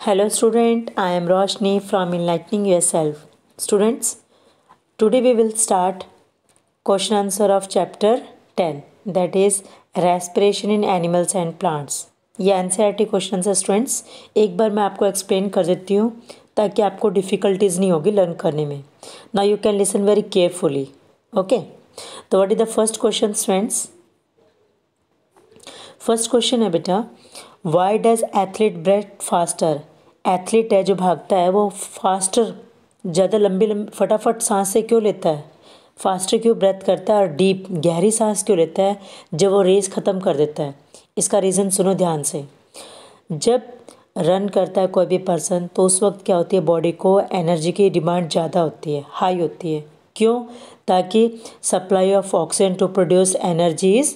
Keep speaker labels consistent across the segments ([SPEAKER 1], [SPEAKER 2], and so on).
[SPEAKER 1] Hello student, I am Roshni from Enlightening Yourself. Students, today we will start question answer of chapter 10, that is respiration in animals and plants. ये NCERT question है students. एक बार मैं आपको explain कर देती हूँ ताकि आपको डिफ़िकल्टीज नहीं होगी लर्न करने में. Now you can listen very carefully. Okay, तो what is the first question students? First question है बेटा, why does athlete breathe faster? Athlete है जो भागता है वो फास्टर ज़्यादा लंबी फटाफट सांसें क्यों लेता है, फास्टर क्यों ब्रेथ करता है और डीप गहरी सांस क्यों लेता है जब वो रेस ख़त्म कर देता है? इसका रीज़न सुनो ध्यान से. जब रन करता है कोई भी पर्सन तो उस वक्त क्या होती है, बॉडी को एनर्जी की डिमांड ज़्यादा होती है, हाई होती है. क्यों? ताकि supply of oxygen to produce energy is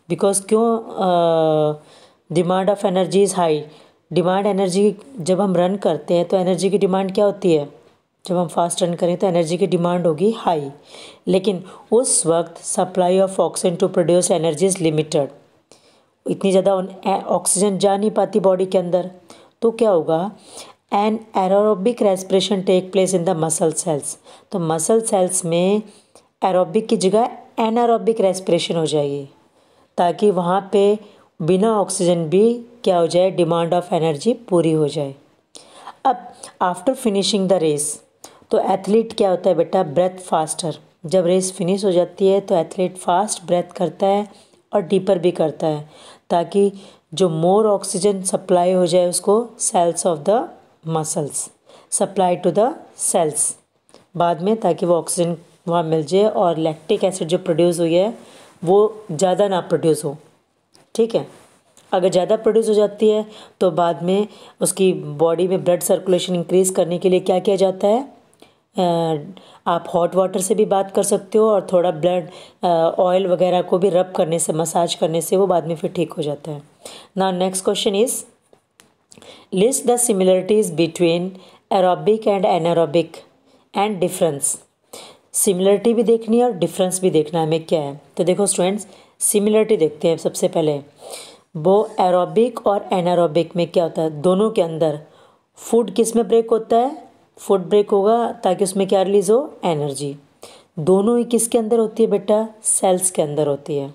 [SPEAKER 1] because क्यों demand of energy is high. Demand energy, जब हम रन करते हैं तो एनर्जी की डिमांड क्या होती है? जब हम फास्ट रन करें तो एनर्जी की डिमांड होगी हाई, लेकिन उस वक्त supply of oxygen to produce energy is limited. इतनी ज़्यादा ऑक्सीजन जा नहीं पाती बॉडी के अंदर. तो क्या होगा, anaerobic respiration take place in the muscle cells. तो मसल सेल्स में एरोबिक की जगह एनारोबिक रेस्पिरेशन हो जाएगी ताकि वहाँ पे बिना ऑक्सीजन भी क्या हो जाए, डिमांड ऑफ एनर्जी पूरी हो जाए. अब आफ्टर फिनिशिंग द रेस तो एथलीट क्या होता है बेटा, ब्रेथ फास्टर. जब रेस फिनिश हो जाती है तो एथलीट फास्ट ब्रेथ करता है और डीपर भी करता है ताकि जो मोर ऑक्सीजन सप्लाई हो जाए उसको cells of the muscles supply to the cells बाद में, ताकि वो ऑक्सीजन वहाँ मिल जाए और लैक्टिक एसिड जो प्रोड्यूस हुई है वो ज़्यादा ना प्रोड्यूस हो. ठीक है, अगर ज़्यादा प्रोड्यूस हो जाती है तो बाद में उसकी बॉडी में ब्लड सर्कुलेशन इंक्रीज़ करने के लिए क्या किया जाता है, आप हॉट वाटर से भी बात कर सकते हो और थोड़ा ब्लड ऑयल वगैरह को भी रब करने से, मसाज करने से वो बाद में फिर ठीक हो जाता है. Now next question is list the similarities between aerobic and anaerobic and difference. Similarity भी देखनी है और डिफरेंस भी देखना है हमें क्या है. तो देखो स्टूडेंट्स, सिमिलरिटी देखते हैं सबसे पहले. वो एरोबिक और एनारोबिक में क्या होता है, दोनों के अंदर फूड किस में ब्रेक होता है, फूड ब्रेक होगा ताकि उसमें क्या रिलीज़ हो, एनर्जी. दोनों ही किसके अंदर होती है बेटा, सेल्स के अंदर होती है.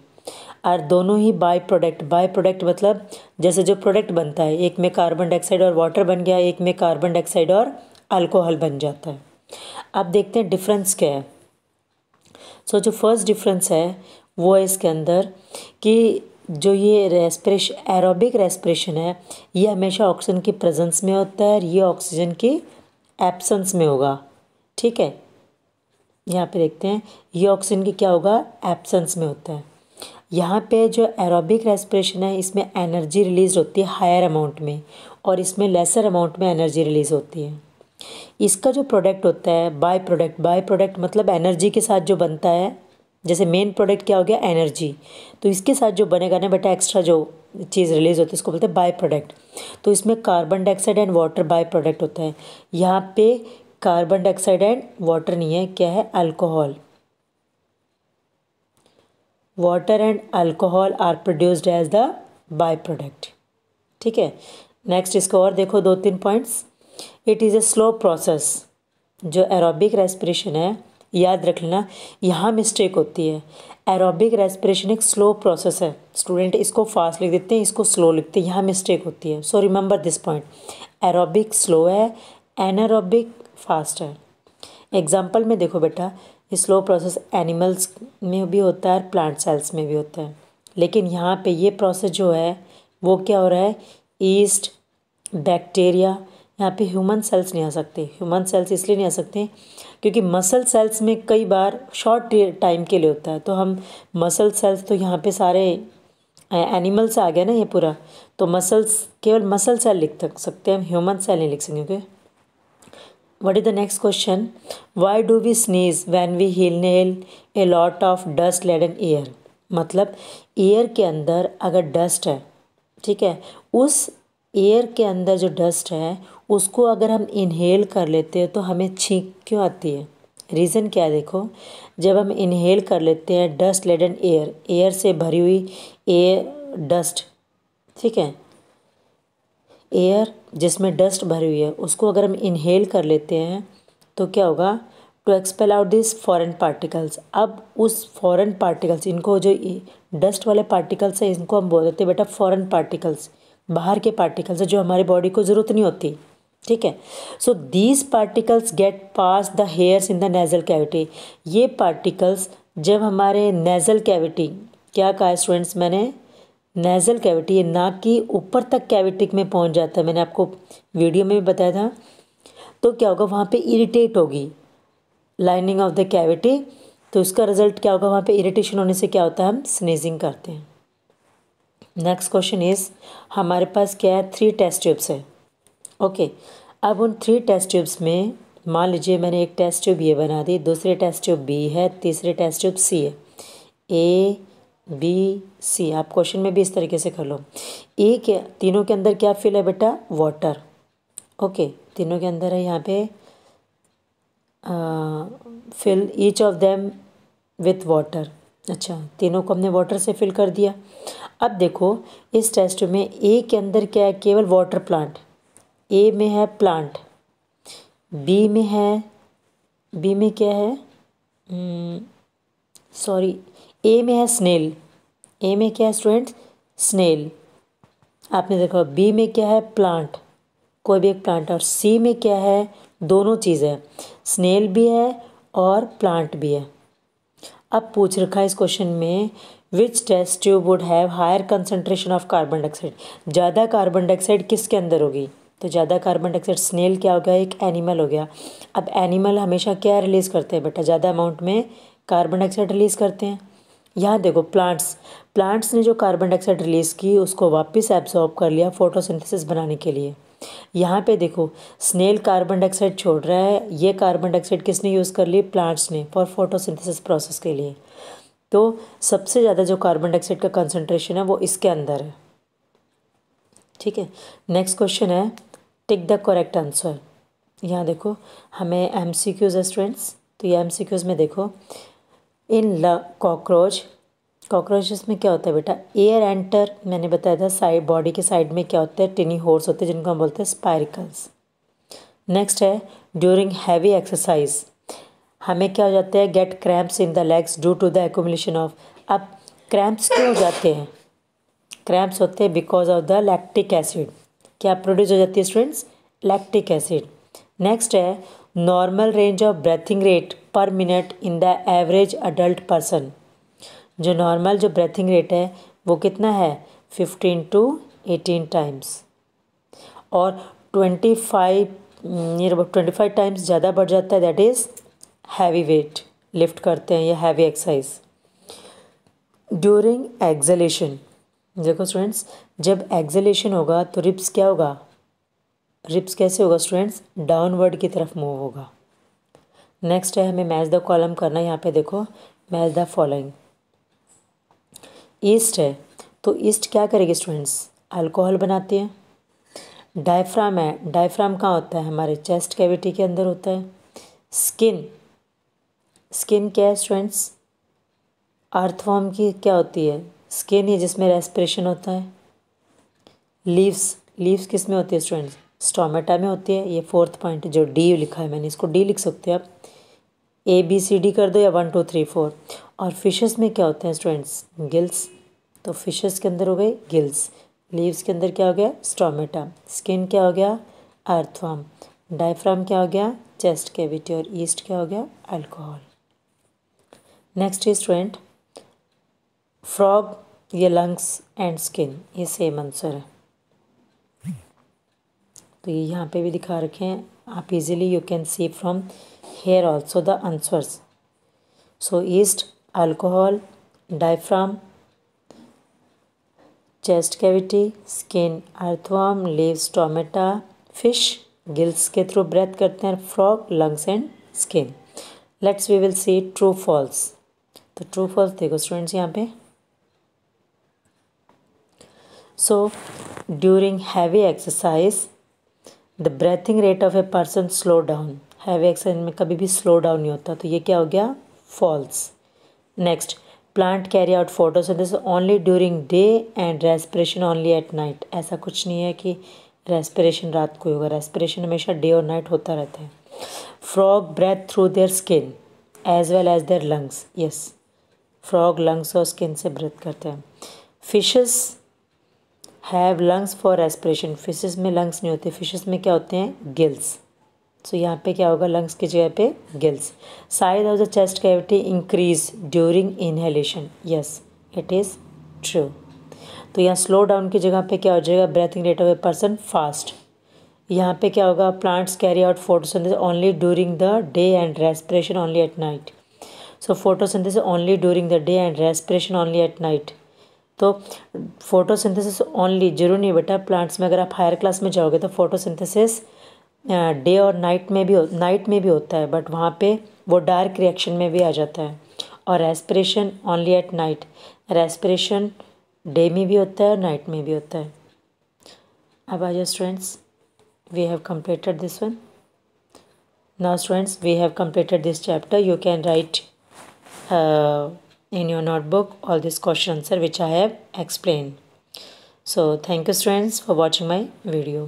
[SPEAKER 1] और दोनों ही बाय प्रोडक्ट मतलब जैसे जो प्रोडक्ट बनता है, एक में कार्बन डाइऑक्साइड और वाटर बन गया, एक में कार्बन डाइऑक्साइड और अल्कोहल बन जाता है. अब देखते हैं डिफरेंस क्या है. सो जो फर्स्ट डिफरेंस है वो है इसके अंदर कि जो ये रेस्पिरेशन, एरोबिक रेस्पिरेशन है, ये हमेशा ऑक्सीजन की प्रेजेंस में होता है और ये ऑक्सीजन की एब्सेंस में होगा. ठीक है, यहाँ पे देखते हैं ये ऑक्सीजन की क्या होगा, एब्सेंस में होता है. यहाँ पे जो एरोबिक रेस्पिरेशन है इसमें एनर्जी रिलीज होती है हायर अमाउंट में और इसमें लेसर अमाउंट में एनर्जी रिलीज होती है. इसका जो प्रोडक्ट होता है बाय प्रोडक्ट मतलब एनर्जी के साथ जो बनता है, जैसे मेन प्रोडक्ट क्या हो गया, एनर्जी, तो इसके साथ जो बनेगा ना बेटा एक्स्ट्रा जो चीज़ रिलीज होती है उसको बोलते हैं बाय प्रोडक्ट. तो इसमें carbon dioxide and water by product होता है. यहाँ पे कार्बन डाइऑक्साइड एंड वाटर नहीं है, क्या है, alcohol. Water and alcohol are produced as the by product. ठीक है, नेक्स्ट इसको और देखो 2-3 points. It is a slow process. जो एरोबिक रेस्पिरेशन है, याद रख लेना, यहाँ मिस्टेक होती है. एरोबिक रेस्पिरेशन एक स्लो प्रोसेस है. स्टूडेंट इसको फास्ट लिख देते हैं, इसको स्लो लिखते हैं, यहाँ मिस्टेक होती है. So remember this point, aerobic slow है, एनारोबिक फास्ट है. एग्जाम्पल में देखो बेटा, ये स्लो प्रोसेस एनिमल्स में भी होता है और प्लांट सेल्स में भी होता है, लेकिन यहाँ पे ये प्रोसेस जो है वो क्या हो रहा है, ईस्ट, बैक्टीरिया, यहाँ पे ह्यूमन सेल्स नहीं आ सकते. ह्यूमन सेल्स इसलिए नहीं आ सकते क्योंकि मसल सेल्स में कई बार शॉर्ट टाइम के लिए होता है. तो हम मसल सेल्स, तो यहाँ पे सारे एनिमल से आ गया ना ये पूरा, तो मसल्स, केवल मसल सेल लिख सकते हैं हम, ह्यूमन सेल नहीं लिख सकेंगे. What is the next question, why do we sneeze when we inhale a lot of dust laden air. मतलब एयर के अंदर अगर डस्ट है, ठीक है, उस एयर के अंदर जो डस्ट है उसको अगर हम इनहेल कर लेते हैं तो हमें छींक क्यों आती है. रीज़न क्या है, देखो, जब हम इनहेल कर लेते हैं डस्ट लेडन एयर से भरी हुई एयर डस्ट, ठीक है, एयर जिसमें डस्ट भरी हुई है उसको अगर हम इनहेल कर लेते हैं तो क्या होगा, to expel out this foreign particles. अब उस फॉरेन पार्टिकल्स, इनको जो डस्ट वाले पार्टिकल्स है इनको हम बोल देते हैं बेटा फॉरेन पार्टिकल्स, बाहर के पार्टिकल्स है जो हमारी बॉडी को ज़रूरत नहीं होती, ठीक है। So these particles get pass the hairs in the nasal cavity. ये पार्टिकल्स जब हमारे नेजल कैविटी, क्या कहा है स्टूडेंट्स मैंने, नेजल कैविटी, नाक की ऊपर तक कैविटी में पहुंच जाता है, मैंने आपको वीडियो में भी बताया था। तो क्या होगा, वहाँ पे इरिटेट होगी लाइनिंग ऑफ द कैविटी, तो उसका रिजल्ट क्या होगा, वहाँ पे इरिटेशन होने से क्या होता है, हम स्नीजिंग करते हैं। नेक्स्ट क्वेश्चन इज, हमारे पास क्या है, 3 टेस्ट ट्यूब्स है। ओके, अब उन 3 टेस्ट ट्यूब्स में मान लीजिए मैंने एक टेस्ट ट्यूब ये बना दी, दूसरे टेस्ट ट्यूब बी है, तीसरे टेस्ट ट्यूब सी है, ए बी सी। आप क्वेश्चन में भी इस तरीके से कर लो। ए के तीनों के अंदर क्या फिल है बेटा, वाटर। ओके, तीनों के अंदर है यहाँ पे fill each of them with water. अच्छा, तीनों को हमने वाटर से फिल कर दिया। अब देखो इस टेस्ट में ए के अंदर क्या है, केवल वाटर प्लांट। ए में है प्लांट, बी में है, बी में क्या है, सॉरी, ए में है स्नेल। ए में क्या है स्टूडेंट्स, स्नेल। आपने देखा बी में क्या है, प्लांट, कोई भी एक प्लांट। और सी में क्या है, दोनों चीज़ें है, स्नेल भी है और प्लांट भी है। अब पूछ रखा है इस क्वेश्चन में, which test tube would have higher concentration of carbon dioxide. ज़्यादा कार्बन डाइऑक्साइड किसके अंदर होगी, तो ज़्यादा कार्बन डाइऑक्साइड, स्नेल क्या हो गया, एक एनिमल हो गया। अब एनिमल हमेशा क्या रिलीज़ करते हैं बेटा, ज़्यादा अमाउंट में कार्बन डाइऑक्साइड रिलीज़ करते हैं। यहाँ देखो प्लांट्स ने जो कार्बन डाइऑक्साइड रिलीज़ की उसको वापस एब्जॉर्ब कर लिया फोटोसिंथेसिस बनाने के लिए। यहाँ पे देखो स्नेल कार्बन डाइऑक्साइड छोड़ रहा है, ये कार्बन डाइऑक्साइड किसने यूज़ कर ली, प्लांट्स ने, फॉर फोटोसिंथेसिस प्रोसेस के लिए। तो सबसे ज़्यादा जो कार्बन डाइऑक्साइड का कंसंट्रेशन है वो इसके अंदर है, ठीक है। नेक्स्ट क्वेश्चन है, टिक द करेक्ट आंसर। यहाँ देखो हमें MCQs है स्टूडेंट्स, तो ये MCQs में देखो, इन कॉकरोचेस में क्या होता है बेटा, एयर एंटर, मैंने बताया था साइड, बॉडी के साइड में क्या होता है, टिनी होर्स होते हैं जिनको हम बोलते हैं स्पाइरिकल्स। नेक्स्ट है, ड्यूरिंग हैवी एक्सरसाइज हमें क्या हो जाता है, get cramps in the legs due to the accumulation of. अब क्रैम्प्स क्यों हो जाते हैं, क्रैम्प्स होते हैं because of the lactic acid. क्या प्रोड्यूस हो जाती है स्टूडेंट्स, लैक्टिक एसिड। नेक्स्ट है, normal range of breathing rate per minute in the average adult person. जो नॉर्मल जो ब्रेथिंग रेट है वो कितना है, 15 to 18 टाइम्स, और 25 टाइम्स ज़्यादा बढ़ जाता है, that is heavy weight lift करते हैं या हैवी एक्सरसाइज। ड्यूरिंग एक्सलेशन, देखो स्टूडेंट्स जब एक्सलेशन होगा तो रिब्स क्या होगा, रिब्स कैसे होगा स्टूडेंट्स, डाउनवर्ड की तरफ मूव होगा। नेक्स्ट है, हमें मैच द कॉलम करना है। यहाँ पे देखो मैच द फॉलोइंग। ईस्ट है तो ईस्ट क्या करेगी स्टूडेंट्स, अल्कोहल बनाती है। डायफ्राम है, डायफ्राम कहाँ होता है, हमारे चेस्ट कैविटी के अंदर होता है। स्किन, स्किन क्या है स्टूडेंट्स, अर्थवॉर्म की क्या होती है, स्किन है जिसमें रेस्पिरेशन होता है। लीव्स, लीव्स किस में होती है स्टूडेंट्स, स्टोमेटा में होती है। ये 4th पॉइंट जो डी लिखा है मैंने, इसको डी लिख सकते हो आप, ABCD कर दो या 1 2 3 4। और फिशेस में क्या होते हैं स्टूडेंट्स, गिल्स, तो फिशेस के अंदर हो गए गिल्स। लीव्स के अंदर क्या हो गया, स्टोमेटा। स्किन क्या हो गया, अर्थवॉर्म। डायफ्राम क्या हो गया, चेस्ट कैविटी। और ईस्ट क्या हो गया, alcohol. Next is student, frog, ये लंग्स एंड स्किन, ये सेम आंसर है। तो ये यहाँ पे भी दिखा रखे हैं, आप easily you can see from here also the answers. So yeast, alcohol, diaphragm, chest cavity, skin, earthworm, leaves, stomata, fish gills के थ्रू ब्रेथ करते हैं, frog lungs and skin. Let's we will see true false. तो true false देखो students यहाँ पे, so during heavy exercise the breathing rate of a person slow down. Heavy exercise में कभी भी स्लो डाउन नहीं होता, तो ये क्या हो गया, false. Next, plant carry out photosynthesis only during day and respiration only at night. ऐसा कुछ नहीं है कि रेस्पिरेशन रात को होगा, रेस्पिरेशन हमेशा डे और नाइट होता रहता है। Frog breathe through their skin as well as their lungs, yes, frog lungs और स्किन से ब्रेथ करते हैं। Fishes have lungs for respiration, fishes में लंग्स नहीं होते, फिशेस में क्या होते हैं, गिल्स। सो यहाँ पे क्या होगा, लंग्स की जगह पे gills. Size of the chest cavity increase during inhalation, yes it is true. तो यहाँ स्लो डाउन की जगह पे क्या हो जाएगा, breathing rate of a person fast. यहाँ पे क्या होगा, plants carry out photosynthesis only during the day and respiration only at night. So photosynthesis only during the day and respiration only at night. तो फोटोसिंथेसिस ओनली जरूर नहीं बेटा, plants में अगर आप हायर क्लास में जाओगे तो फोटोसिंथेसिस डे और नाइट में भी होता है, बट वहाँ पे वो डार्क रिएक्शन में भी आ जाता है। और respiration only at night, respiration day में भी होता है और नाइट में भी होता है। अब आ जाओ students, we have completed this one. Now students, we have completed this chapter. You can write in your notebook all this question answer which I have explained. So thank you students for watching my video.